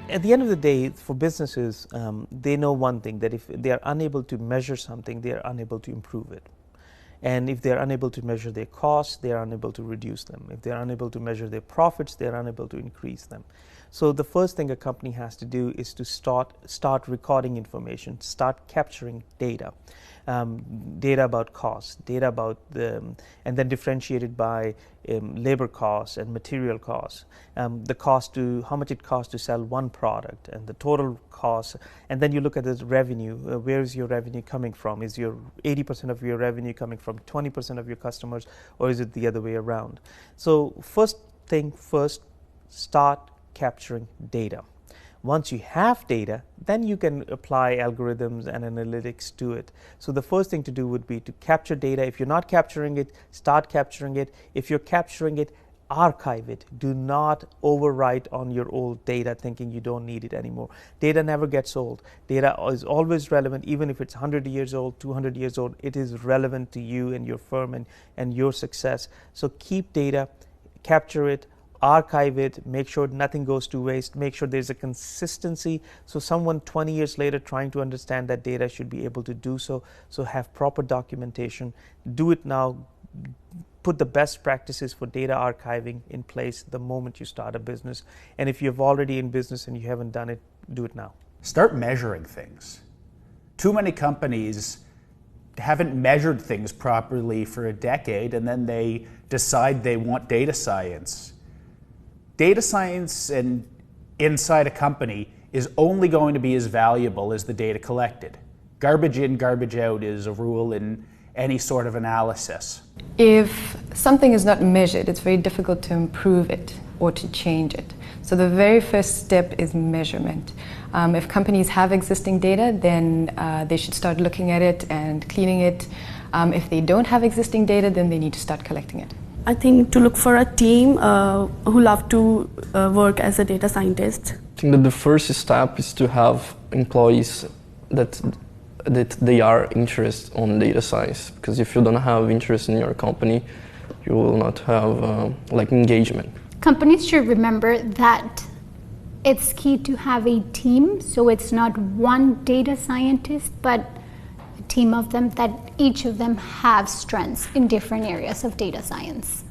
At the end of the day, for businesses, they know one thing, that if they are unable to measure something, they are unable to improve it. And if they're unable to measure their costs, they are unable to reduce them. If they're unable to measure their profits, they're unable to increase them. So the first thing a company has to do is to start recording information, start capturing data. Data about costs, data about and then differentiated by labor costs and material costs, the cost to how much it costs to sell one product, and the total cost. And then you look at the revenue. Where is your revenue coming from? Is your 80% of your revenue coming from 20% of your customers, or is it the other way around? So first thing first, start capturing data. Once you have data, then you can apply algorithms and analytics to it. So the first thing to do would be to capture data. If you're not capturing it, start capturing it. If you're capturing it, archive it. Do not overwrite on your old data thinking you don't need it anymore. Data never gets old. Data is always relevant. Even if it's 100 years old, 200 years old, it is relevant to you and your firm and your success. So keep data, capture it, archive it, make sure nothing goes to waste, make sure there's a consistency, so someone 20 years later trying to understand that data should be able to do so. So have proper documentation, do it now, put the best practices for data archiving in place the moment you start a business. And if you're already in business and you haven't done it, do it now. Start measuring things. Too many companies haven't measured things properly for a decade, and then they decide they want data science. Data science and inside a company is only going to be as valuable as the data collected. Garbage in, garbage out is a rule in any sort of analysis. If something is not measured, it's very difficult to improve it or to change it. So the very first step is measurement. If companies have existing data, then they should start looking at it and cleaning it. If they don't have existing data, then they need to start collecting it. I think to look for a team who love to work as a data scientist. I think that the first step is to have employees that they are interested on data science, because if you don't have interest in your company, you will not have engagement. Companies should remember that it's key to have a team, so it's not one data scientist, but a team of them, that each of them have strengths in different areas of data science.